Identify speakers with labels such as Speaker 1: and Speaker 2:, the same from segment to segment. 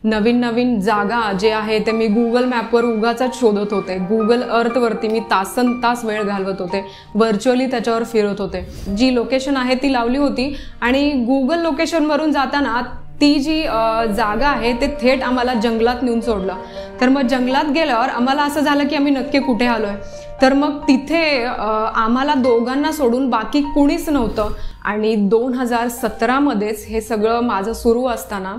Speaker 1: नवीन नवीन जागा जे आहे ते मी गुगल मॅपवर उगाचच शोधत होते. गुगल अर्थवरती मी तासनतास वेळ घालवत होते. व्हर्च्युअली त्याच्यावर फिरत होते. जी लोकेशन आहे ती लावली होती आणि गुगल लोकेशनवरून जाताना ती जी जागा आहे ते थेट आम्हाला जंगलात नेऊन सोडलं. तर मग जंगलात गेल्यावर आम्हाला असं झालं की आम्ही नक्की कुठे आलोय. तर मग तिथे आम्हाला दोघांना सोडून बाकी कुणीच नव्हतं. आणि 2017मध्येच हे सगळं माझं सुरू असताना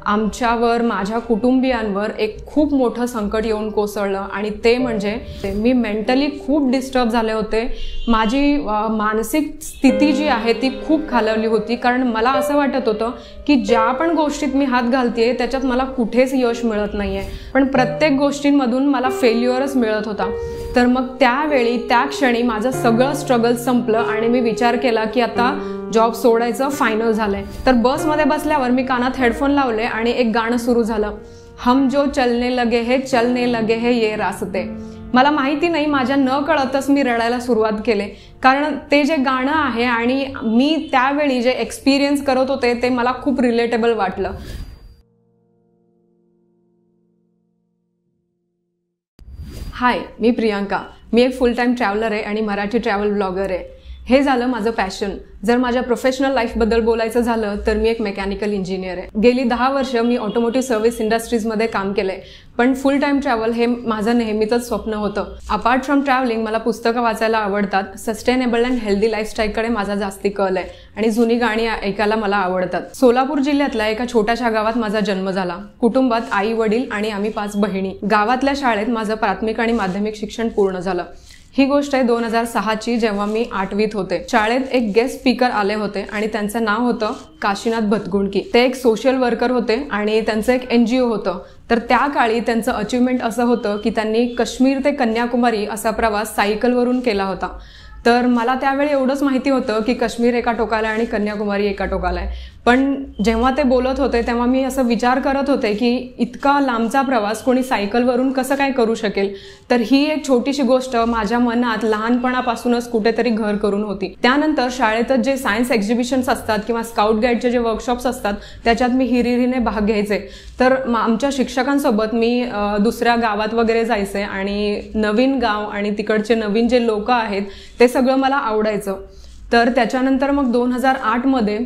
Speaker 1: आमच्यावर, माझ्या कुटुंबियांवर एक खूप मोठं संकट येऊन कोसळलं. आणि ते म्हणजे मी मेंटली खूप डिस्टर्ब झाले होते. माझी मानसिक स्थिती जी आहे ती खूप खालावली होती. कारण मला असं वाटत होतं की ज्या पण गोष्टीत मी हात घालते त्याच्यात मला कुठेच यश मिळत नाही आहे, पण प्रत्येक गोष्टींमधून मला फेल्युअरच मिळत होता. तर मग त्यावेळी त्या क्षणी माझं सगळं स्ट्रगल संपलं आणि मी विचार केला की आता जॉब सोडायचं फायनल झालंय. तर बसमध्ये बसल्यावर मी कानात हेडफोन लावले आणि एक गाणं सुरू झालं, हम जो चलने लगे है ये रास्ते. मला माहिती नाही, माझ्या न कळतच मी रडायला सुरुवात केले. कारण ते जे गाणं आहे आणि मी त्यावेळी जे एक्सपिरियन्स करत होते ते मला खूप रिलेटेबल वाटलं. हाय, मी प्रियांका. मी एक फुल टाईम ट्रॅव्हलर आहे आणि मराठी ट्रॅव्हल ब्लॉगर आहे. हे झालं माझं पॅशन. जर माझ्या प्रोफेशनल लाईफबद्दल बोलायचं झालं तर मी एक मेकॅनिकल इंजिनियर आहे. गेली 10 वर्ष मी ऑटोमोटिव्ह सर्व्हिस इंडस्ट्रीजमध्ये काम केलंय. पण फुल टाईम ट्रॅव्हल हे माझं नेहमीचंच स्वप्न होतं. अपार्ट फ्रॉम ट्रॅव्हलिंग मला पुस्तकं वाचायला आवडतात. सस्टेनेबल अँड हेल्दी लाईफस्टाईलकडे माझा जास्ती कल आहे आणि जुनी गाणी ऐकायला मला आवडतात. सोलापूर जिल्ह्यातल्या एका छोट्याशा गावात माझा जन्म झाला. कुटुंबात आई वडील आणि आम्ही 5 बहिणी. गावातल्या शाळेत माझं प्राथमिक आणि माध्यमिक शिक्षण पूर्ण झालं. ही गोष्ट आहे 2006ची, जेव्हा मी 8वीत होते. शाळेत एक गेस्ट स्पीकर आले होते आणि त्यांचं नाव होतं काशीनाथ भतगुंडकी. ते एक सोशल वर्कर होते आणि त्यांचं एक NGO होतं. तर त्या काळी त्यांचं अचिव्हमेंट असं होतं की त्यांनी काश्मीर ते कन्याकुमारी असा प्रवास सायकलवरून केला होता. तर मला त्यावेळी एवढंच माहिती होतं की काश्मीर एका टोकाला आहे आणि कन्याकुमारी एका टोकाला आहे. पण जेव्हा ते बोलत होते तेव्हा मी असं विचार करत होते की इतका लांबचा प्रवास कोणी सायकलवरून कसं काय करू शकेल. तर ही एक छोटीशी गोष्ट माझ्या मनात लहानपणापासूनच कुठेतरी घर करून होती. त्यानंतर शाळेतच जे सायन्स एक्झिबिशन्स असतात किंवा स्काउट गाईडचे जे वर्कशॉप्स असतात त्याच्यात मी हिरिरीने भाग घ्यायचे. तर आमच्या शिक्षकांसोबत मी दुसऱ्या गावात वगैरे जायचे आणि नवीन गाव आणि तिकडचे नवीन जे लोक आहेत ते सगळं मला आवडायचं. तर त्याच्यानंतर मग 2008मध्ये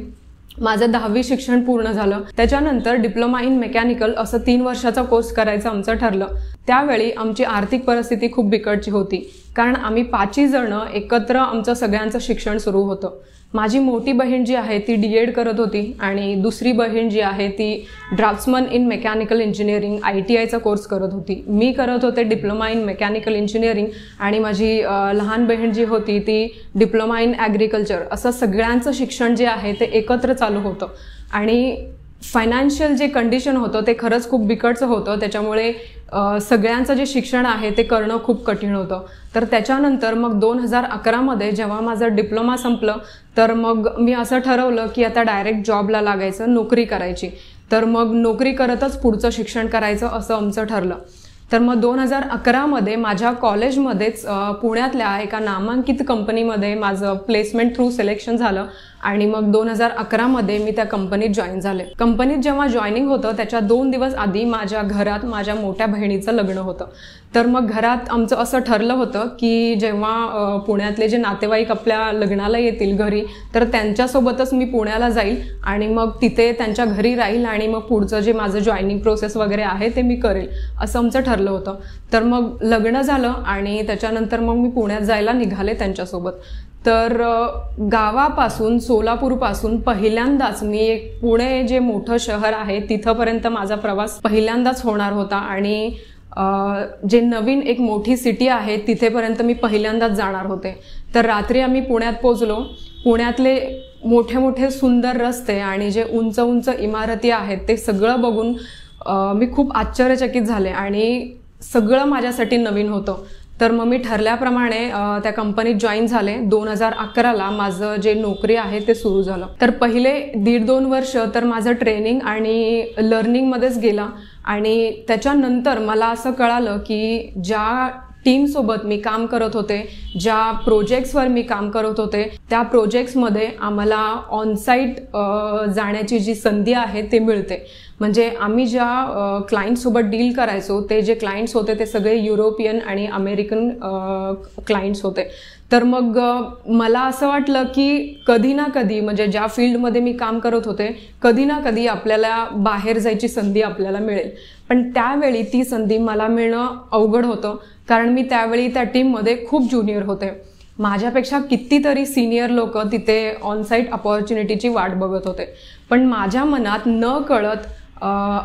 Speaker 1: माझं 10वी शिक्षण पूर्ण झालं. त्याच्यानंतर डिप्लोमा इन मेकॅनिकल असं 3 वर्षाचा कोर्स करायचं आमचं ठरलं. त्यावेळी आमची आर्थिक परिस्थिती खूप बिकटची होती, कारण आम्ही 5 जण एकत्र आमचं सगळ्यांचं शिक्षण सुरू होतं. माझी मोठी बहीण जी आहे ती DED करत होती आणि दुसरी बहीण जी आहे ती ड्राफ्ट्समन इन मेकॅनिकल इंजिनिअरिंग ITIचा कोर्स करत होती. मी करत होते डिप्लोमा इन मेकॅनिकल इंजिनिअरिंग आणि माझी लहान बहीण जी होती ती डिप्लोमा इन ॲग्रिकल्चर. असं सगळ्यांचं शिक्षण जे आहे ते एकत्र चालू होतं आणि फायनान्शियल जे कंडिशन होतं ते खरंच खूप बिकटचं होतं. त्याच्यामुळे सगळ्यांचं जे शिक्षण आहे ते करणं खूप कठीण होतं. तर त्याच्यानंतर मग 2011मध्ये जेव्हा माझं डिप्लोमा संपलं तर मग मी असं ठरवलं की आता डायरेक्ट जॉबला लागायचं, नोकरी करायची. तर मग नोकरी करतच पुढचं शिक्षण करायचं असं आमचं ठरलं. तर मग 2011मध्ये माझ्या कॉलेजमध्येच पुण्यातल्या एका नामांकित कंपनीमध्ये माझं प्लेसमेंट थ्रू सिलेक्शन झालं आणि मग 2011मध्ये मी त्या कंपनीत जॉईन झाले. कंपनीत जेव्हा जॉईनिंग होतं त्याच्या 2 दिवस आधी माझ्या घरात माझ्या मोठ्या बहिणीचं लग्न होतं. तर मग घरात आमचं असं ठरलं होतं की जेव्हा पुण्यातले जे नातेवाईक आपल्या लग्नाला येतील घरी तर त्यांच्यासोबतच मी पुण्याला जाईल आणि मग तिथे त्यांच्या घरी राहील आणि मग पुढचं जे माझं जॉईनिंग प्रोसेस वगैरे आहे ते मी करेल असं आमचं ठरलं होतं. तर मग लग्न झालं आणि त्याच्यानंतर मग मी पुण्यात जायला निघाले त्यांच्यासोबत. तर गावापासून, सोलापूरपासून पहिल्यांदाच मी एक पुणे जे मोठं शहर आहे तिथंपर्यंत माझा प्रवास पहिल्यांदाच होणार होता आणि जे नवीन एक मोठी सिटी आहे तिथेपर्यंत मी पहिल्यांदाच जाणार होते. तर रात्री आम्ही पुण्यात पोचलो. पुण्यातले मोठे मोठे सुंदर रस्ते आणि जे उंच उंच इमारती आहेत ते सगळं बघून मी खूप आश्चर्यचकित झाले आणि सगळं माझ्यासाठी नवीन होतं. तर मग मी ठरल्याप्रमाणे त्या कंपनीत जॉईन झाले. 2011ला माझं जे नोकरी आहे ते सुरू झालं. तर पहिले 1.5-2 वर्ष तर माझं ट्रेनिंग आणि लर्निंगमध्येच गेला आणि त्याच्यानंतर मला असं कळालं की ज्या टीमसोबत मी काम करत होते, ज्या प्रोजेक्ट्सवर मी काम करत होते त्या प्रोजेक्ट्समध्ये आम्हाला ऑनसाईट जाण्याची जी संधी आहे ते मिळते. म्हणजे आम्ही ज्या क्लायंटसोबत डील करायचो ते जे क्लायंट्स होते ते सगळे युरोपियन आणि अमेरिकन क्लायंट्स होते. तर मग मला असं वाटलं की कधी ना कधी म्हणजे ज्या फील्डमध्ये मी काम करत होते कधी ना कधी आपल्याला बाहेर जायची संधी आपल्याला मिळेल. पण त्यावेळी ती संधी मला मिळणं अवघड होतं, कारण मी त्यावेळी त्या टीममध्ये खूप ज्युनियर होते. माझ्यापेक्षा कितीतरी सिनियर लोक तिथे ऑनसाईट अपॉर्च्युनिटीची वाट बघत होते. पण माझ्या मनात न कळत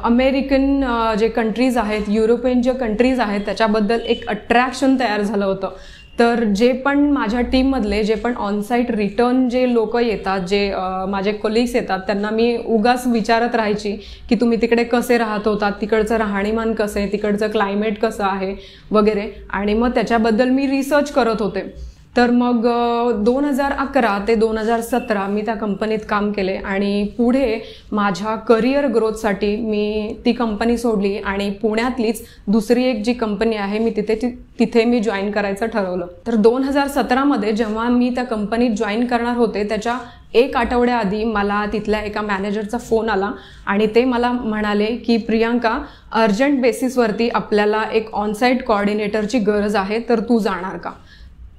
Speaker 1: अमेरिकन जे कंट्रीज आहेत, युरोपियन जे कंट्रीज आहेत त्याच्याबद्दल एक अट्रॅक्शन तयार झालं होतं. तर जे पण माझ्या टीममधले जे पण ऑनसाईट रिटर्न जे लोक येतात, जे माझे कोलिग्स येतात, त्यांना मी उगाच विचारत राहायची की तुम्ही तिकडे कसे राहत होतात, तिकडचं राहणीमान कसं आहे, तिकडचं क्लायमेट कसं आहे वगैरे. आणि मग त्याच्याबद्दल मी रिसर्च करत होते. तर मग 2011 ते 2017 मी त्या कंपनीत काम केले आणि पुढे माझ्या करिअर ग्रोथसाठी मी ती कंपनी सोडली आणि पुण्यातलीच दुसरी एक जी कंपनी आहे मी तिथे मी जॉईन करायचं ठरवलं. तर 2017मध्ये जेव्हा मी त्या कंपनीत जॉईन करणार होते त्याच्या 1 आठवड्याआधी मला तिथल्या एका मॅनेजरचा फोन आला आणि ते मला म्हणाले की प्रियांका, अर्जंट बेसिसवरती आपल्याला एक ऑनसाईट कोऑर्डिनेटरची गरज आहे, तर तू जाणार का?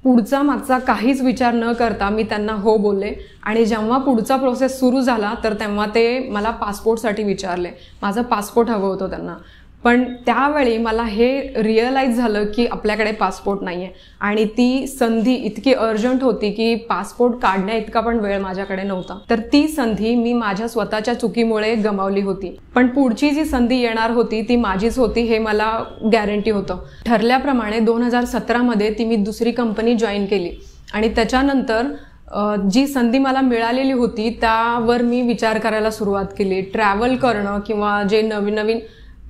Speaker 1: पुढचा मागचा काहीच विचार न करता मी त्यांना हो बोलले. आणि जेव्हा पुढचा प्रोसेस सुरू झाला तर तेव्हा ते मला पासपोर्टसाठी विचारले. माझं पासपोर्ट हवं होतं त्यांना. पण त्यावेळी मला हे रिअलाईज झालं की आपल्याकडे पासपोर्ट नाही आहे आणि ती संधी इतकी अर्जंट होती की पासपोर्ट काढण्या इतका पण वेळ माझ्याकडे नव्हता. तर ती संधी मी माझ्या स्वतःच्या चुकीमुळे गमावली होती. पण पुढची जी संधी येणार होती ती माझीच होती हे मला गॅरंटी होतं. ठरल्याप्रमाणे 2017मध्ये ती मी दुसरी कंपनी जॉईन केली आणि त्याच्यानंतर जी संधी मला मिळालेली होती त्यावर मी विचार करायला सुरुवात केली. ट्रॅव्हल करणं किंवा जे नवीन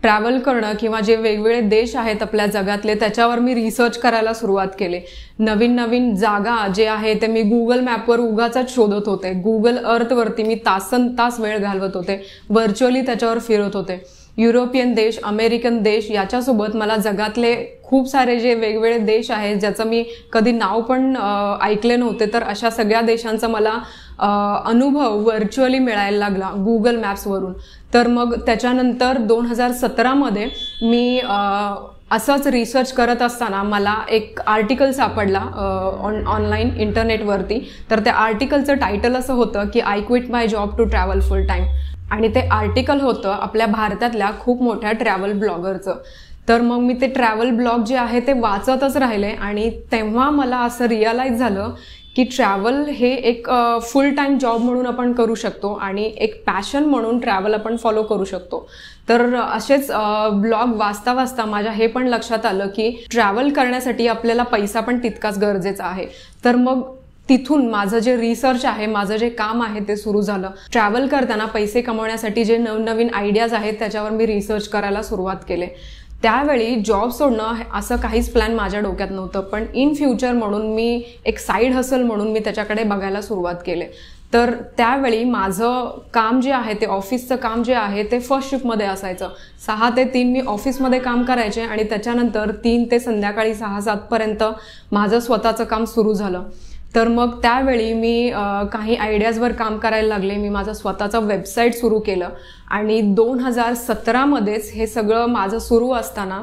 Speaker 1: ट्रॅव्हल करणं किंवा जे वेगवेगळे देश आहेत आपल्या जगातले त्याच्यावर मी रिसर्च करायला सुरुवात केली. नवीन जागा जे आहे ते मी गुगल मॅपवर उगाचच शोधत होते. गुगल अर्थवरती मी तासनतास वेळ घालवत होते. व्हर्च्युअली त्याच्यावर फिरत होते. युरोपियन देश, अमेरिकन देश याच्यासोबत मला जगातले खूप सारे जे वेगवेगळे देश आहेत ज्याचं मी कधी नाव पण ऐकले नव्हते, तर अशा सगळ्या देशांचा मला अनुभव व्हर्च्युअली मिळायला लागला गुगल मॅप्सवरून. तर मग त्याच्यानंतर 2017मध्ये मी असंच रिसर्च करत असताना मला एक आर्टिकल सापडला ऑनलाईन इंटरनेटवरती. तर त्या आर्टिकलचं टायटल असं होतं की I quit my job to travel full time. आणि ते आर्टिकल होतं आपल्या भारतातल्या खूप मोठ्या ट्रॅव्हल ब्लॉगरचं. तर मग मी ते ट्रॅव्हल ब्लॉग जे आहे ते वाचतच राहिले आणि तेव्हा मला असं रिअलाईज झालं की ट्रॅव्हल हे एक फुल टाईम जॉब म्हणून आपण करू शकतो आणि एक पॅशन म्हणून ट्रॅव्हल आपण फॉलो करू शकतो. तर असेच ब्लॉग वाचता वाचता माझ्या हे पण लक्षात आलं की ट्रॅव्हल करण्यासाठी आपल्याला पैसा पण तितकाच गरजेचा आहे. तर मग तिथून माझं जे रिसर्च आहे, माझं जे काम आहे ते सुरू झालं. ट्रॅव्हल करताना पैसे कमवण्यासाठी जे नवनवीन आयडियाज आहेत त्याच्यावर मी रिसर्च करायला सुरुवात केले. त्यावेळी जॉब सोडणं असं काहीच प्लॅन माझ्या डोक्यात नव्हतं, पण इन फ्युचर म्हणून मी एक साईड हसल म्हणून मी त्याच्याकडे बघायला सुरुवात केले. तर त्यावेळी माझं काम जे आहे ते ऑफिसचं काम जे आहे ते फर्स्ट शिफ्टमध्ये असायचं. 6 ते 3 मी ऑफिसमध्ये काम करायचे आणि त्याच्यानंतर 3 ते संध्याकाळी 6-7 पर्यंत माझं स्वतःचं काम सुरू झालं. तर मग त्यावेळी मी काही आयडियाजवर काम करायला लागले. मी माझं स्वतःचं वेबसाईट सुरू केलं आणि 2017मध्येच हे सगळं माझं सुरू असताना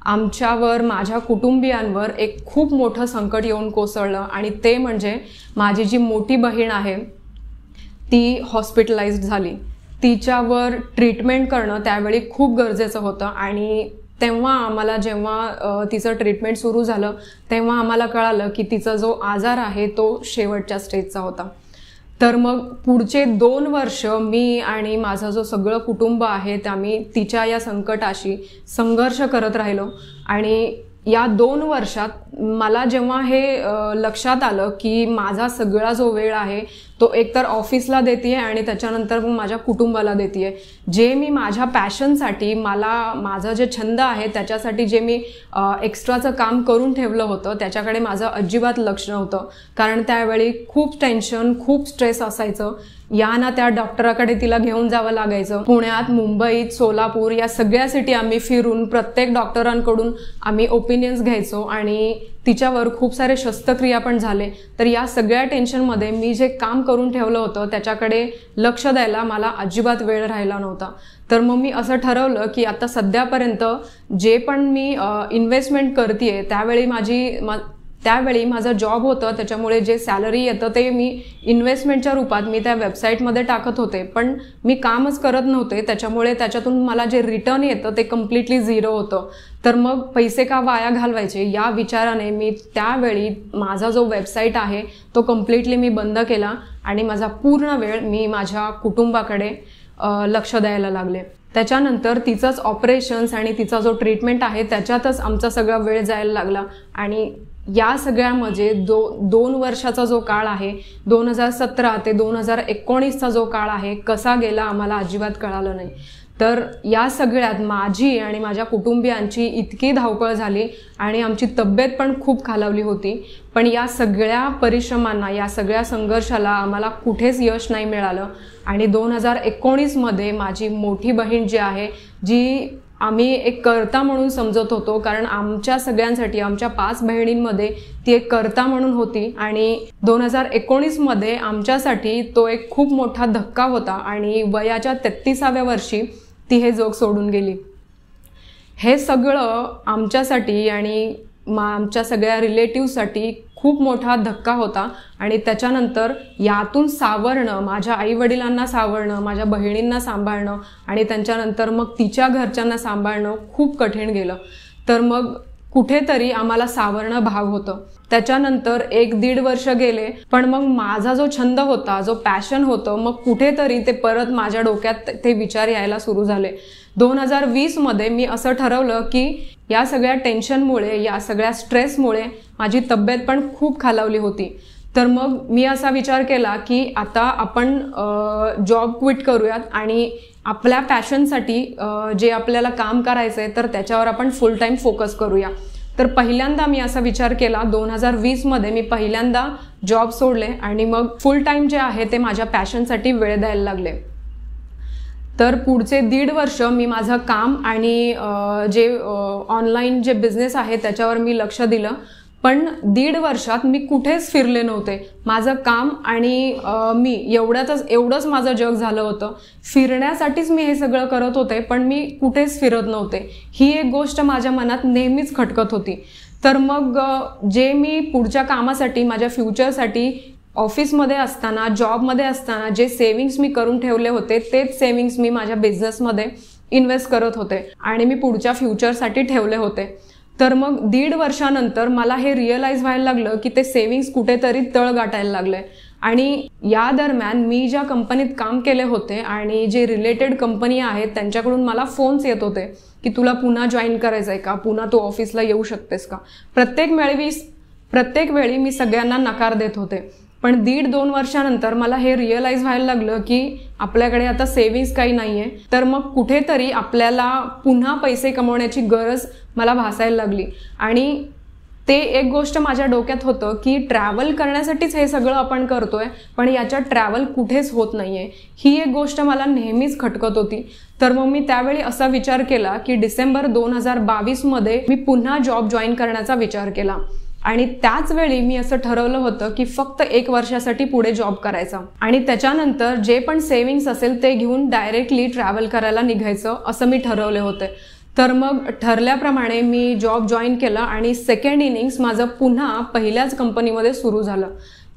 Speaker 1: आमच्यावर, माझ्या कुटुंबियांवर एक खूप मोठं संकट येऊन कोसळलं आणि ते म्हणजे माझी जी मोठी बहीण आहे ती हॉस्पिटलाइज्ड झाली. तिच्यावर ट्रीटमेंट करणं त्यावेळी खूप गरजेचं होतं आणि तेव्हा आम्हाला जेव्हा तिचं ट्रीटमेंट सुरू झालं तेव्हा आम्हाला कळालं की तिचा जो आजार आहे तो शेवटच्या स्टेजचा होता. तर मग पुढचे 2 वर्ष मी आणि माझं जो सगळं कुटुंब आहे ते आम्ही तिच्या या संकटाशी संघर्ष करत राहिलो. आणि या 2 वर्षात मला जेव्हा हे लक्षात आलं की माझा सगळा जो वेळ आहे तो एकतर ऑफिसला देते आणि त्याच्यानंतर मग माझ्या कुटुंबाला देते. जे मी माझ्या पॅशनसाठी, माझं जे छंद आहे त्याच्यासाठी जे मी एक्स्ट्राचं काम करून ठेवलं होतं त्याच्याकडे माझं अजिबात लक्ष नव्हतं. कारण त्यावेळी खूप टेन्शन, खूप स्ट्रेस असायचं. या ना त्या डॉक्टराकडे तिला घेऊन जावं लागायचं. पुण्यात, मुंबईत, सोलापूर या सगळ्या सिटी आम्ही फिरून प्रत्येक डॉक्टरांकडून आम्ही ओपिनियन्स घ्यायचो आणि तिच्यावर खूप सारे शस्त्रक्रिया पण झाले. तर या सगळ्या टेन्शनमध्ये मी जे काम करून ठेवलं होतं त्याच्याकडे लक्ष द्यायला मला अजिबात वेळ राहिला नव्हता. नव्हता. तर मग मी असं ठरवलं की आता सध्यापर्यंत जे पण मी इन्व्हेस्टमेंट करतेय त्यावेळी माझा जॉब होतं, त्याच्यामुळे जे सॅलरी येतं ते मी इन्व्हेस्टमेंटच्या रूपात मी त्या वेबसाईटमध्ये टाकत होते, पण मी कामच करत नव्हते. त्याच्यामुळे त्याच्यातून मला जे रिटर्न येतं ते कम्प्लिटली झिरो होतं. तर मग पैसे का वाया घालवायचे या विचाराने मी त्यावेळी माझा जो वेबसाईट आहे तो कम्प्लिटली मी बंद केला आणि माझा पूर्ण वेळ मी माझ्या कुटुंबाकडे लक्ष द्यायला लागले. त्याच्यानंतर तिचंच ऑपरेशन्स आणि तिचा जो ट्रीटमेंट आहे त्याच्यातच आमचा सगळा वेळ जायला लागला. आणि या सगळ्यामध्ये 2 वर्षाचा जो काळ आहे, 2017 ते 2019चा जो काळ आहे, कसा गेला आम्हाला अजिबात कळालं नाही. तर या सगळ्यात माझी आणि माझ्या कुटुंबियांची इतकी धावपळ झाली आणि आमची तब्येत पण खूप खालावली होती. पण या सगळ्या परिश्रमांना, या सगळ्या संघर्षाला आम्हाला कुठेच यश नाही मिळालं. आणि 2019मध्ये माझी मोठी बहीण जी आहे, जी आम्ही एक कर्ता म्हणून समजत होतो, कारण आमच्या सगळ्यांसाठी, आमच्या 5 बहिणींमध्ये ती एक कर्ता म्हणून होती. आणि 2019मध्ये आमच्यासाठी तो एक खूप मोठा धक्का होता आणि वयाच्या 33व्या वर्षी ती हे जग सोडून गेली. हे सगळं आमच्यासाठी आणि आमच्या सगळ्या रिलेटिव्हसाठी खूप मोठा धक्का होता. आणि त्याच्यानंतर यातून सावरणं, माझ्या आईवडिलांना सावरणं, माझ्या बहिणींना सांभाळणं आणि त्यांच्यानंतर मग तिच्या घरच्यांना सांभाळणं खूप कठीण गेलं. तर मग कुठेतरी आम्हाला सावरणं भाग होतं. त्याच्यानंतर 1-1.5 वर्ष गेले, पण मग माझा जो छंद होता, जो पॅशन होतं, मग कुठेतरी ते परत माझ्या डोक्यात ते विचार यायला सुरू झाले. 2020मध्ये मी असं ठरवलं की या सगळ्या टेन्शनमुळे, या सगळ्या स्ट्रेसमुळे माझी तब्येत पण खूप खालावली होती. तर मग मी असा विचार केला की आता आपण जॉब क्विट करूयात आणि आपल्या पॅशनसाठी जे आपल्याला काम करायचं आहे तर त्याच्यावर आपण फुल टाईम फोकस करूया. तर पहिल्यांदा मी असा विचार केला, 2020मध्ये मी पहिल्यांदा जॉब सोडले आणि मग फुल टाईम जे आहे ते माझ्या पॅशनसाठी वेळ द्यायला लागले. तर पुढचे 1.5 वर्ष मी माझं काम आणि जे ऑनलाईन जे बिझनेस आहे त्याच्यावर मी लक्ष दिलं. पण 1.5 वर्षात मी कुठेच फिरले नव्हते. माझं काम आणि मी एवढंच माझं जग झालं होतं. फिरण्यासाठीच मी हे सगळं करत होते, पण मी कुठेच फिरत नव्हते. ही एक गोष्ट माझ्या मनात नेहमीच खटकत होती. तर मग जे मी पुढच्या कामासाठी, माझ्या फ्युचरसाठी ऑफिसमध्ये असताना, जॉबमध्ये असताना जे सेव्हिंग्स मी करून ठेवले होते तेच सेव्हिंग्स मी माझ्या बिझनेसमध्ये इन्व्हेस्ट करत होते आणि मी पुढच्या फ्युचरसाठी ठेवले होते. तर मग 1.5 वर्षानंतर मला हे रिअलाइज व्हायला लागलं की ते सेव्हिंग्स कुठेतरी तळ गाठायला लागले. आणि या दरम्यान मी ज्या कंपनीत काम केले होते आणि जे रिलेटेड कंपनी आहेत त्यांच्याकडून मला फोन्स येत होते की तुला पुन्हा जॉईन करायचं आहे का, पुन्हा तू ऑफिसला येऊ शकतेस का. प्रत्येक वेळी मी सगळ्यांना नकार देत होते. पण 1.5-2 वर्षानंतर मला हे रिअलाइज व्हायला लागलं की आपल्याकडे आता सेव्हिंग्स काही नाहीये. तर मग कुठेतरी आपल्याला पुन्हा पैसे कमवण्याची गरज मला भासायला लागली. आणि ते एक गोष्ट माझ्या डोक्यात होतं की ट्रॅव्हल करण्यासाठीच हे सगळं आपण करतोय, पण याच्यात ट्रॅव्हल कुठेच होत नाहीये. ही एक गोष्ट मला नेहमीच खटकत होती. तर मग मी त्यावेळी असा विचार केला की डिसेंबर 2022मध्ये मी पुन्हा जॉब जॉईन करण्याचा विचार केला. आणि त्याच वेळी मी असं ठरवलं होतं की फक्त 1 वर्षासाठी पुढे जॉब करायचा आणि त्याच्यानंतर जे पण सेव्हिंग्स असेल ते घेऊन डायरेक्टली ट्रॅव्हल करायला निघायचं असं मी ठरवले होते. तर मग ठरल्याप्रमाणे मी जॉब जॉईन केला आणि सेकंड इनिंग्स माझं पुन्हा पहिल्याच कंपनीमध्ये सुरू झालं.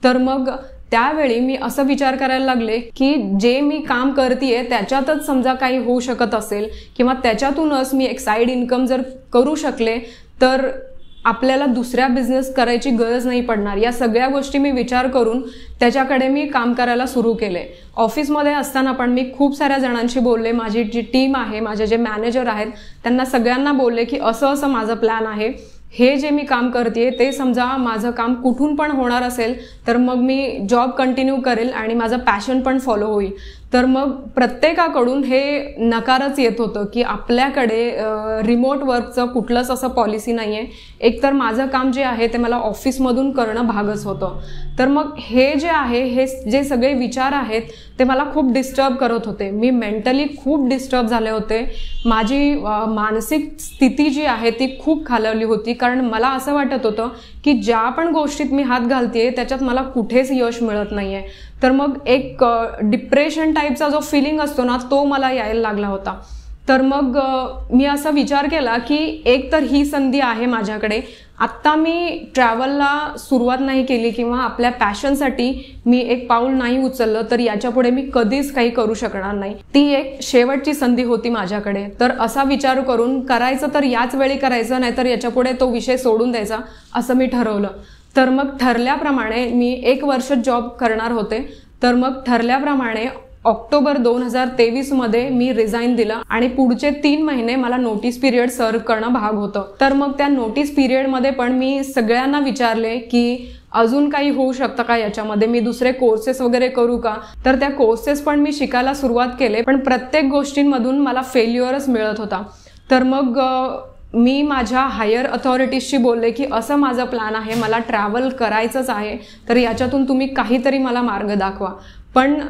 Speaker 1: तर मग त्यावेळी मी असं विचार करायला लागले की जे मी काम करतेय त्याच्यातच समजा काही होऊ शकत असेल किंवा त्याच्यातूनच मी एक साईड इन्कम जर करू शकले तर आपल्याला दुसऱ्या बिझनेस करायची गरज नाही पडणार. या सगळ्या गोष्टी मी विचार करून त्याच्याकडे मी काम करायला सुरू केले. ऑफिसमध्ये असताना पण मी खूप साऱ्या जणांशी बोलले. माझी जी टीम आहे, माझे जे मॅनेजर आहेत, त्यांना सगळ्यांना बोलले की असं माझं प्लॅन आहे. हे जे मी काम करते ते समजा माझं काम कुठून पण होणार असेल तर मग मी जॉब कंटिन्यू करेल आणि माझं पॅशन पण फॉलो होईल. तर मग प्रत्येकाकडून हे नकारच येत होतं की आपल्याकडे रिमोट वर्कचं कुठलंच असं पॉलिसी नाही आहे. एकतर माझं काम जे आहे ते मला ऑफिसमधून करणं भागच होतं. तर मग हे जे आहे, हे जे सगळे विचार आहेत ते मला खूप डिस्टर्ब करत होते. मी मेंटली खूप डिस्टर्ब झाले होते. माझी मानसिक स्थिती जी आहे ती खूप खालावली होती, कारण मला असं वाटत होतं की ज्या पण गोष्टीत मी हात घालतेय त्याच्यात मला कुठेच यश मिळत नाहीये. तर मग एक डिप्रेशन टाईपचा जो फिलिंग असतो ना तो मला यायला लागला होता. तर मग मी असा विचार केला की एक तर ही संधी आहे माझ्याकडे, आत्ता मी ट्रॅव्हलला सुरुवात नाही केली किंवा आपल्या पॅशनसाठी मी एक पाऊल नाही उचललं तर याच्यापुढे मी कधीच काही करू शकणार नाही. ती एक शेवटची संधी होती माझ्याकडे. तर असा विचार करून करायचं तर याच वेळी करायचं, नाहीतर याच्यापुढे तो विषय सोडून द्यायचा असं मी ठरवलं. तर मग ठरल्याप्रमाणे मी 1 वर्ष जॉब करणार होते. तर मग ठरल्याप्रमाणे ऑक्टोबर 2023 मध्ये मी रिझाईन दिलं आणि पुढचे 3 महिने मला नोटीस पिरियड सर्व करणं भाग होतं. तर मग त्या नोटीस पिरियडमध्ये पण मी सगळ्यांना विचारले की अजून काही होऊ शकतं का याच्यामध्ये, मी दुसरे कोर्सेस वगैरे करू का. तर त्या कोर्सेस पण मी शिकायला सुरुवात केले, पण प्रत्येक गोष्टींमधून मला फेल्युअरच मिळत होता. तर मग मी माझ्या हायर अथॉरिटीजशी बोलले की असं माझं प्लॅन आहे, मला ट्रॅव्हल करायचंच आहे, तर याच्यातून तुम्ही काहीतरी मला मार्ग दाखवा. पण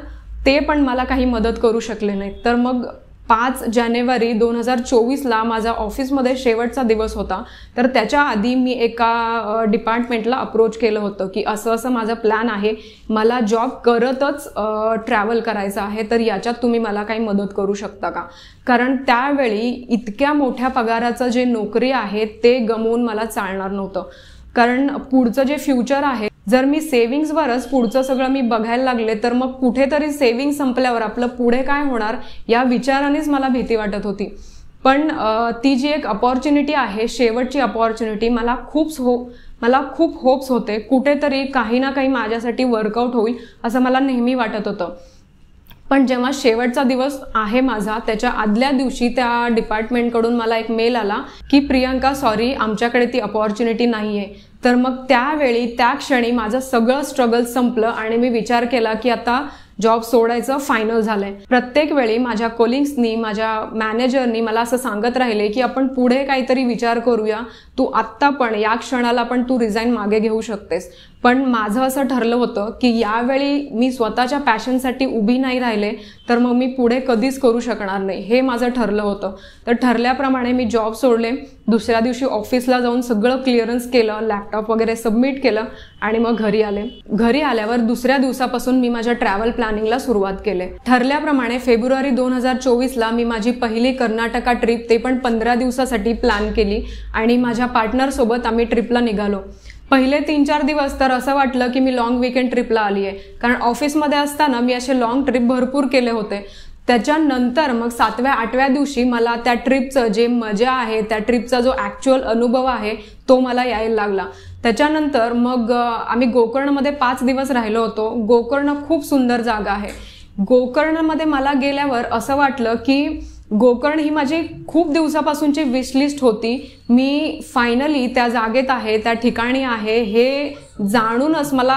Speaker 1: ते पण मला काही मदत करू शकले नाहीत. तर मग 5 जानेवारी 2024ला माझा ऑफिसमध्ये शेवटचा दिवस होता. तर त्याच्या आधी मी एका डिपार्टमेंटला अप्रोच केलं होतं की असं असं माझा प्लॅन आहे, मला जॉब करतच ट्रॅव्हल करायचं आहे, तर याच्यात तुम्ही मला काही मदत करू शकता का. कारण त्यावेळी इतक्या मोठ्या पगाराचं जे नोकरी आहे ते गमवून मला चालणार नव्हतं. कारण पुढचं जे फ्युचर आहे, जर मी सेव्हिंग्सवरच पुढचं सगळं मी बघायला लागले तर मग कुठेतरी सेव्हिंग संपल्यावर आपलं पुढे काय होणार या विचारानेच मला भीती वाटत होती. पण ती जी एक अपॉर्च्युनिटी आहे, शेवटची अपॉर्च्युनिटी, मला खूप होप्स होते कुठेतरी काही ना काही माझ्यासाठी वर्कआउट होईल असं मला नेहमी वाटत होतं. पण जेव्हा शेवटचा दिवस आहे माझा, त्याच्या आदल्या दिवशी त्या डिपार्टमेंटकडून मला एक मेल आला की प्रियांका सॉरी, आमच्याकडे ती अपॉर्च्युनिटी नाही आहे. तर मग त्यावेळी त्या क्षणी माझं सगळं स्ट्रगल संपलं आणि मी विचार केला की आता जॉब सोडायचं फायनल झालंय. प्रत्येक वेळी माझ्या कोलिग्सनी, माझ्या मॅनेजरनी मला असं सांगत राहिले की आपण पुढे काहीतरी विचार करूया, तू आत्ता पण या क्षणाला पण तू रिझाईन मागे घेऊ शकतेस. पण माझं असं ठरलं होतं की यावेळी मी स्वतःच्या पॅशनसाठी उभी नाही राहिले तर मग मी पुढे कधीच करू शकणार नाही, हे माझं ठरलं होतं. तर ठरल्याप्रमाणे मी जॉब सोडले. दुसऱ्या दिवशी ऑफिसला जाऊन सगळं क्लिअरन्स केलं, लॅपटॉप वगैरे सबमिट केलं आणि मग घरी आले. घरी आल्यावर दुसऱ्या दिवसापासून मी माझ्या ट्रॅव्हल प्लॅनिंगला सुरुवात केली. ठरल्याप्रमाणे फेब्रुवारी 2024ला मी माझी पहिली कर्नाटका ट्रिप, ते पण 15 दिवसासाठी प्लॅन केली आणि माझ्या पार्टनरसोबत आम्ही ट्रिपला निघालो. पहिले 3-4 दिवस तर असं वाटलं की मी लॉंग वीकेंड ट्रिपला आली आहे, कारण ऑफिसमध्ये असताना मी असे लॉंग ट्रिप भरपूर केले होते. त्याच्यानंतर मग 7व्या-8व्या दिवशी मला त्या ट्रिपचं जे मजा आहे, त्या ट्रिपचा जो ॲक्च्युअल अनुभव आहे तो मला यायला लागला. त्याच्यानंतर मग आम्ही गोकर्णमध्ये 5 दिवस राहिलो होतो. गोकर्ण खूप सुंदर जागा आहे. गोकर्णमध्ये मला गेल्यावर असं वाटलं की गोकर्ण ही माझी खूप दिवसापासूनची विशलिस्ट होती. मी फायनली त्या जागेत आहे, त्या ठिकाणी आहे हे जाणूनच मला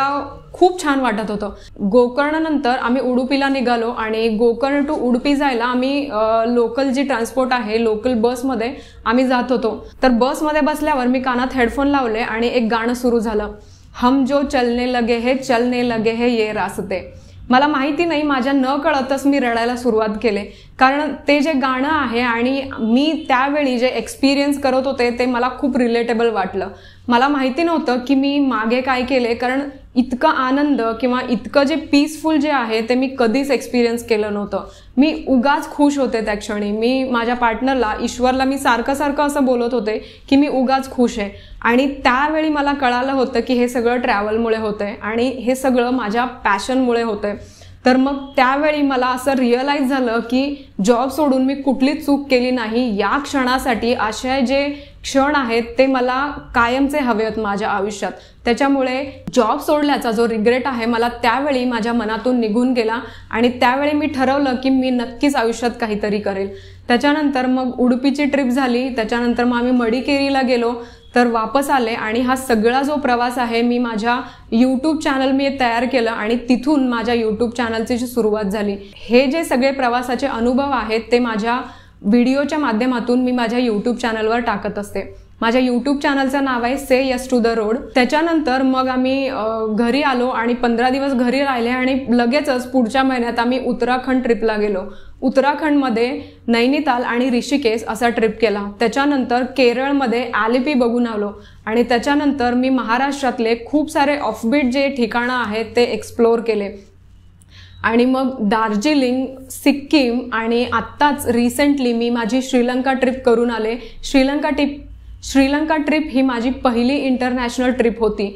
Speaker 1: खूप छान वाटत होतं. गोकर्णनंतर आम्ही उडुपीला निघालो आणि गोकर्ण टू उडुपी जायला आम्ही लोकल जी ट्रान्सपोर्ट आहे, लोकल बसमध्ये आम्ही जात होतो. तर बसमध्ये बसल्यावर मी कानात हेडफोन लावले आणि एक गाणं सुरू झालं, हम जो चलने लगे है ये रास्ते. मला माहिती नाही, माझ्या न कळतच मी रडायला सुरुवात केले, कारण ते जे गाणं आहे आणि मी त्यावेळी जे एक्सपिरियन्स करत होते ते मला खूप रिलेटेबल वाटलं. मला माहिती नव्हतं की मी मागे काय केले, कारण इतका आनंद किंवा इतकं जे पीसफुल जे आहे ते मी कधीच एक्सपिरियन्स केलं नव्हतं. मी उगाच खुश होते त्या क्षणी. मी माझ्या पार्टनरला, ईश्वरला मी सारखं असं बोलत होते की मी उगाच खुश आहे. आणि त्यावेळी मला कळालं होतं की हे सगळं ट्रॅव्हलमुळे होतंय आणि हे सगळं माझ्या पॅशनमुळे होतंय. तर मग त्यावेळी मला असं रिअलाइज झालं की जॉब सोडून मी कुठलीच चूक केली नाही. या क्षणासाठी असे जे क्षण आहेत ते मला कायमचे हवे आहेत माझ्या आयुष्यात. त्याच्यामुळे जॉब सोडल्याचा जो रिग्रेट आहे मला त्यावेळी माझ्या मनातून निघून गेला आणि त्यावेळी मी ठरवलं की मी नक्कीच आयुष्यात काहीतरी करेल. त्याच्यानंतर मग उडुपीची ट्रिप झाली. त्याच्यानंतर मग आम्ही मडिकेरीला गेलो, तर वापस आले आणि हा सगळा जो प्रवास आहे मी माझ्या यूट्यूब चॅनल मी तयार केलं आणि तिथून माझ्या यूट्यूब चॅनलची सुरुवात झाली. हे जे सगळे प्रवासाचे अनुभव आहेत ते माझ्या व्हिडिओच्या माध्यमातून मी माझ्या यूट्यूब चॅनलवर टाकत असते. माझ्या यूट्यूब चॅनलचं नाव आहे से यस टू द रोड. त्याच्यानंतर मग आम्ही घरी आलो आणि 15 दिवस घरी राहिले आणि लगेचच पुढच्या महिन्यात आम्ही उत्तराखंड ट्रिपला गेलो. उत्तराखंडमध्ये नैनिताल आणि ऋषिकेश असा ट्रिप केला. त्याच्यानंतर केरळमध्ये आलिपी बघून आलो आणि त्याच्यानंतर मी महाराष्ट्रातले खूप सारे ऑफबीट जे ठिकाणं आहेत ते एक्सप्लोर केले. आणि मग दार्जिलिंग, सिक्कीम आणि आत्ताच रिसेंटली मी माझी श्रीलंका ट्रिप करून आले. श्रीलंका ट्रिप ही माझी पहिली इंटरनॅशनल ट्रिप होती.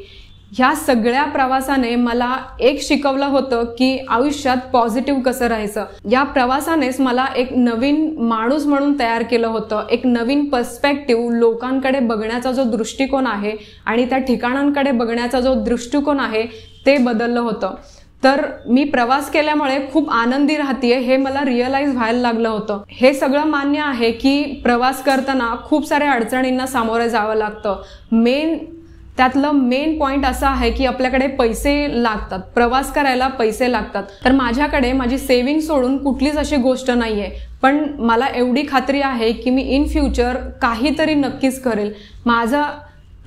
Speaker 1: ह्या सगळ्या प्रवासाने मला एक शिकवलं होतं की आयुष्यात पॉझिटिव्ह कसं राहायचं. या प्रवासानेच मला एक नवीन माणूस म्हणून तयार केलं होतं. एक नवीन पर्स्पेक्टिव्ह, लोकांकडे बघण्याचा जो दृष्टिकोन आहे आणि त्या ठिकाणांकडे बघण्याचा जो दृष्टिकोन आहे ते बदललं होतं. तर मी प्रवास केल्यामुळे खूप आनंदी राहतेय हे मला रिअलाइज व्हायला लागलं होतं. हे सगळं मान्य आहे की प्रवास करताना खूप साऱ्या अडचणींना सामोरं जावं लागतं. त्यातलं मेन पॉईंट असा आहे की आपल्याकडे पैसे लागतात, प्रवास करायला पैसे लागतात. तर माझ्याकडे माझी सेव्हिंग सोडून कुठलीच अशी गोष्ट नाहीये, पण मला एवढी खात्री आहे की मी इन फ्युचर काहीतरी नक्कीच करेल. माझा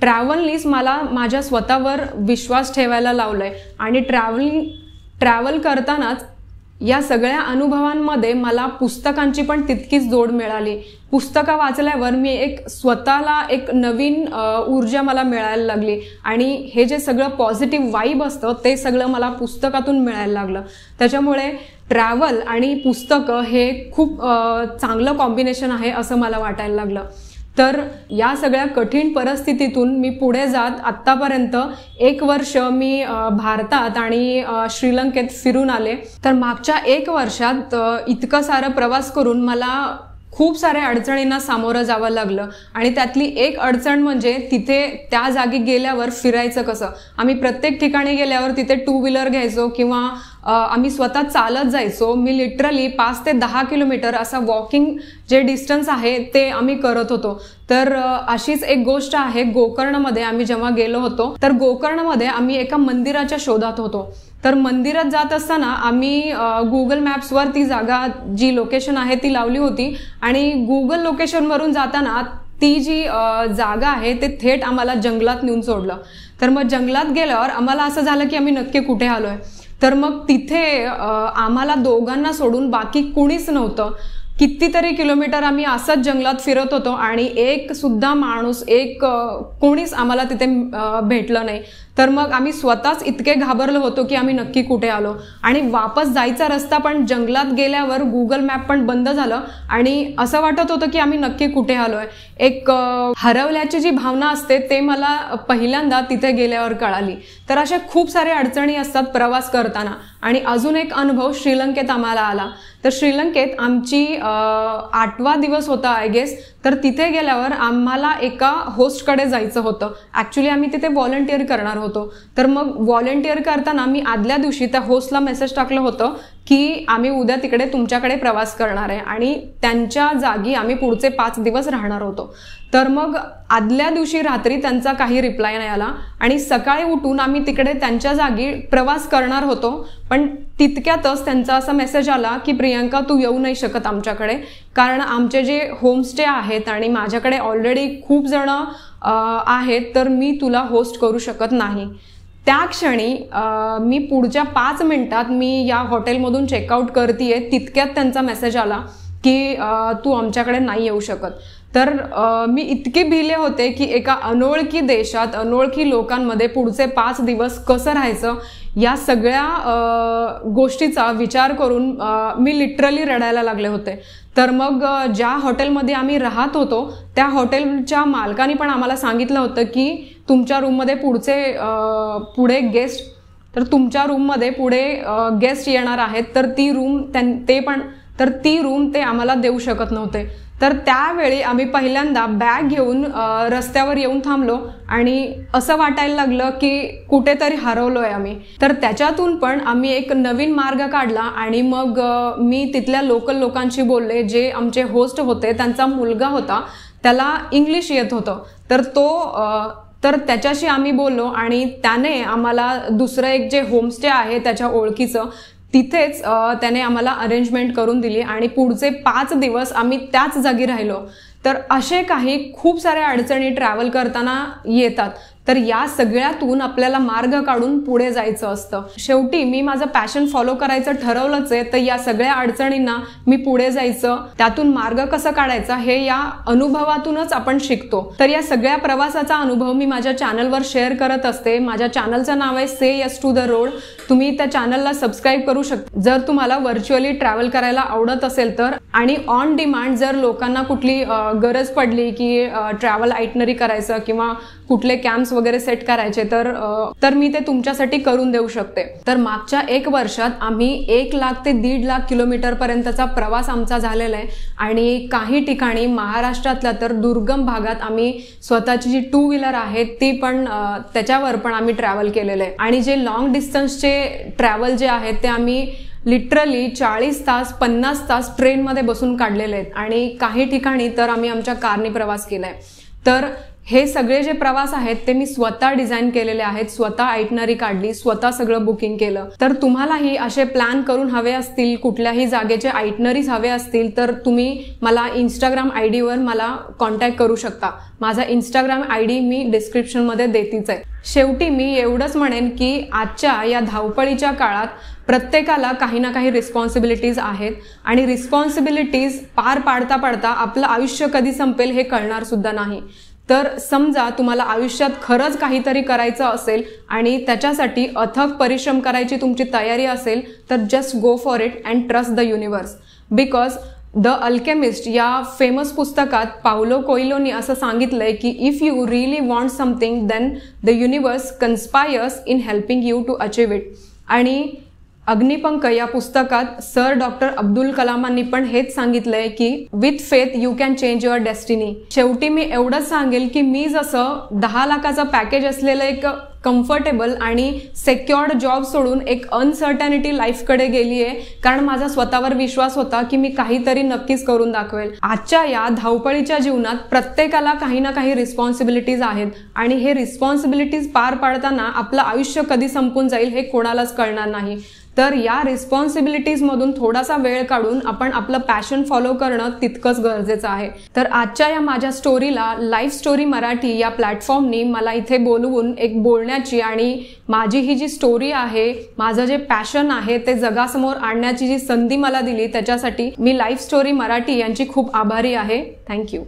Speaker 1: ट्रॅव्हलनीच मला माझ्या स्वतःवर विश्वास ठेवायला लावलाय आणि ट्रॅव्हल करतानाच या सगळ्या अनुभवांमध्ये मला पुस्तकांची पण तितकीच जोड मिळाली. पुस्तकं वाचल्यावर मी स्वतःला एक नवीन ऊर्जा मला मिळायला लागली आणि हे जे सगळं पॉझिटिव्ह वाईब असतं ते सगळं मला पुस्तकातून मिळायला लागलं. त्याच्यामुळे ट्रॅव्हल आणि पुस्तकं हे खूप चांगलं कॉम्बिनेशन आहे असं मला वाटायला लागलं. तर या सगळ्या कठीण परिस्थितीतून मी पुढे जात आत्तापर्यंत 1 वर्ष मी भारतात आणि श्रीलंकेत फिरून आले. तर मागच्या 1 वर्षात इतकं सारं प्रवास करून मला खूप साऱ्या अडचणींना सामोरं जावं लागलं आणि त्यातली एक अडचण म्हणजे तिथे त्या जागी गेल्यावर फिरायचं कसं. आम्ही प्रत्येक ठिकाणी गेल्यावर तिथे 2 व्हीलर घ्यायचो किंवा आम्ही स्वतः चालत जायचो. मी लिटरली 5 ते 10 किलोमीटर असा वॉकिंग जे डिस्टन्स आहे ते आम्ही करत होतो. तर अशीच एक गोष्ट आहे, गोकर्णमध्ये आम्ही जेव्हा गेलो होतो तर गोकर्णमध्ये आम्ही एका मंदिराच्या शोधात होतो. तर मंदिरात जात असताना आम्ही गुगल मॅप्सवर ती जागा, जी लोकेशन आहे ती लावली होती आणि गुगल लोकेशनवरून जाताना ती जी जागा आहे ते थेट आम्हाला जंगलात नेऊन सोडलं. तर मग जंगलात गेल्यावर आम्हाला असं झालं की आम्ही नक्की कुठे आलोय. तर मग तिथे आम्हाला दोघांना सोडून बाकी कुणीच नव्हतं. कितीतरी किलोमीटर आम्ही असंच जंगलात फिरत होतो आणि एक सुद्धा माणूस, कोणीच आम्हाला तिथे भेटलं नाही. तर मग आम्ही स्वतःच इतके घाबरलो होतो की आम्ही नक्की कुठे आलो आणि वापस जायचा रस्ता पण जंगलात गेल्यावर गुगल मॅप पण बंद झालं आणि असं वाटत होतं की आम्ही नक्की कुठे आलोय. एक हरवल्याची जी भावना असते ते मला पहिल्यांदा तिथे गेल्यावर कळाली. तर अशा खूप साऱ्या अडचणी असतात प्रवास करताना. आणि अजून एक अनुभव श्रीलंकेत आम्हाला आला. तर श्रीलंकेत आमची 8वा दिवस होता आय गेस. तर तिथे गेल्यावर आम्हाला एका होस्टकडे जायचं होतं. ॲक्च्युली आम्ही तिथे व्हॉलंटिअर करणार होतो. तर मग व्हॉलंटिअर करताना मी आदल्या दिवशी त्या होस्टला मेसेज टाकलं होतं की आम्ही उद्या तिकडे तुमच्याकडे प्रवास करणार आहे आणि त्यांच्या जागी आम्ही पुढचे 5 दिवस राहणार होतो. तर मग आदल्या दिवशी रात्री त्यांचा काही रिप्लाय नाही आला आणि सकाळी उठून आम्ही तिकडे त्यांच्या जागी प्रवास करणार होतो. पण तितक्यातच त्यांचा असा मेसेज आला की प्रियांका, तू येऊ नाही शकत आमच्याकडे, कारण आमचे जे होमस्टे आहेत आणि माझ्याकडे ऑलरेडी खूप जण आहेत, तर मी तुला होस्ट करू शकत नाही. त्या क्षणी मी पुढच्या 5 मिनिटात मी या हॉटेलमधून चेकआउट करतेय तितक्यात त्यांचा मेसेज आला की तू आमच्याकडे नाही येऊ शकत. तर मी इतके भिले होते की एका अनोळखी देशात, अनोळखी लोकांमध्ये पुढचे 5 दिवस कसं राहायचं, या सगळ्या गोष्टीचा विचार करून मी लिटरली रडायला लागले होते. तर मग ज्या हॉटेलमध्ये आम्ही राहत होतो त्या हॉटेलच्या मालकाने पण आम्हाला सांगितलं होतं की तुमच्या रूममध्ये पुढे गेस्ट, तर तुमच्या रूममध्ये पुढे गेस्ट येणार आहेत, तर ती रूम ते आम्हाला देऊ शकत नव्हते. तर त्यावेळी आम्ही पहिल्यांदा बॅग घेऊन रस्त्यावर येऊन थांबलो आणि असं वाटायला लागलं की कुठेतरी हरवलोय आम्ही. तर त्याच्यातून पण आम्ही एक नवीन मार्ग काढला आणि मग मी तिथल्या लोकल लोकांशी बोलले. जे आमचे होस्ट होते त्यांचा मुलगा होता, त्याला इंग्लिश येत होतं. तर त्याच्याशी आम्ही बोललो आणि त्याने आम्हाला दुसरं एक जे होमस्टे आहे त्याच्या ओळखीचं, तिथेच त्याने आम्हाला अरेंजमेंट करून दिली आणि पुढचे 5 दिवस आम्ही त्याच जागी राहिलो. तर असे काही खूप साऱ्या अडचणी ट्रॅव्हल करताना येतात. तर या सगळ्यातून आपल्याला मार्ग काढून पुढे जायचं असतं. शेवटी मी माझं पॅशन फॉलो करायचं ठरवलंच आहे, तर या सगळ्या अडचणींना मी पुढे जायचं, त्यातून मार्ग कसं काढायचा हे या अनुभवातूनच आपण शिकतो. तर या सगळ्या प्रवासाचा अनुभव मी माझ्या चॅनलवर शेअर करत असते. माझ्या चॅनलचं नाव आहे से यस टू द रोड. तुम्ही त्या चॅनलला सबस्क्राईब करू शकता जर तुम्हाला व्हर्च्युअली ट्रॅव्हल करायला आवडत असेल तर. आणि ऑन डिमांड जर लोकांना कुठली गरज पडली की ट्रॅव्हल आयटनरी करायचं किंवा कुठले कॅम्प्स वगैरे सेट करायचे तर मी ते तुमच्यासाठी करून देऊ शकते. तर मागच्या 1 वर्षात आम्ही 1 लाख ते 1.5 लाख किलोमीटर पर्यंतचा प्रवास आमचा झालेला आहे. आणि काही ठिकाणी महाराष्ट्रातल्या तर दुर्गम भागात आम्ही स्वतःची जी 2 व्हीलर आहे ती पण त्याच्यावर पण आम्ही ट्रॅव्हल केलेलं आहे. आणि जे लॉंग डिस्टन्सचे ट्रॅव्हल जे आहेत ते आम्ही लिटरली 40 तास 50 तास ट्रेनमध्ये बसून काढलेले आहेत. आणि काही ठिकाणी तर आम्ही आमच्या कारने प्रवास केलाय. तर हे सगळे जे प्रवास आहेत ते मी स्वतः डिझाईन केलेले आहेत, स्वतः आयटनरी काढली, स्वतः सगळं बुकिंग केलं. तर तुम्हालाही असे प्लॅन करून हवे असतील, कुठल्याही जागेचे आयटनरीज हवे असतील तर तुम्ही मला इंस्टाग्राम ID वर मला कॉन्टॅक्ट करू शकता. माझा इंस्टाग्राम ID मी डिस्क्रिप्शनमध्ये देतीच आहे. शेवटी मी एवढंच म्हणेन की आजच्या या धावपळीच्या काळात प्रत्येकाला काही ना काही रिस्पॉन्सिबिलिटीज आहेत आणि रिस्पॉन्सिबिलिटीज पार पाडता पाडता आपलं आयुष्य कधी संपेल हे कळणार सुद्धा नाही. तर समजा तुम्हाला आयुष्यात खरंच काहीतरी करायचं असेल आणि त्याच्यासाठी अथक परिश्रम करायची तुमची तयारी असेल तर just go for it and trust the universe. Because the alchemist या फेमस पुस्तकात पाउलो कोएल्होनी असं सांगितलंय की if you really want something then the universe conspires in helping you to achieve it. आणि अग्निपंख या पुस्तकात सर डॉक्टर अब्दुल कलामांनी पण हेच सांगितलंय की with faith you can change your destiny. शेवटी मी एवढंच सांगेल की मी जसं 10 लाखाचं पॅकेज असलेलं एक कम्फर्टेबल आणि सेक्युअर्ड जॉब सोडून एक अनसर्टॅनिटी लाईफकडे गेली आहे, कारण माझा स्वतःवर विश्वास होता की मी काहीतरी नक्कीच करून दाखवेल. आजच्या या धावपळीच्या जीवनात प्रत्येकाला काही ना काही रिस्पॉन्सिबिलिटीज आहेत आणि हे रिस्पॉन्सिबिलिटीज पार पाडताना आपलं आयुष्य कधी संपून जाईल हे कोणालाच कळणार नाही. तर या रिस्पॉन्सिबिलिटीजमधून थोडासा वेळ काढून आपण आपलं पॅशन फॉलो करणं तितकंच गरजेचं आहे. तर आजच्या या माझ्या स्टोरीला लाईफ स्टोरी मराठी या प्लॅटफॉर्मनी मला इथे बोलवून एक बोलण्याची आणि माझी ही जी स्टोरी आहे, माझं जे पॅशन आहे ते जगासमोर आणण्याची जी संधी मला दिली त्याच्यासाठी मी लाईफ स्टोरी मराठी यांची खूप आभारी आहे. थँक्यू.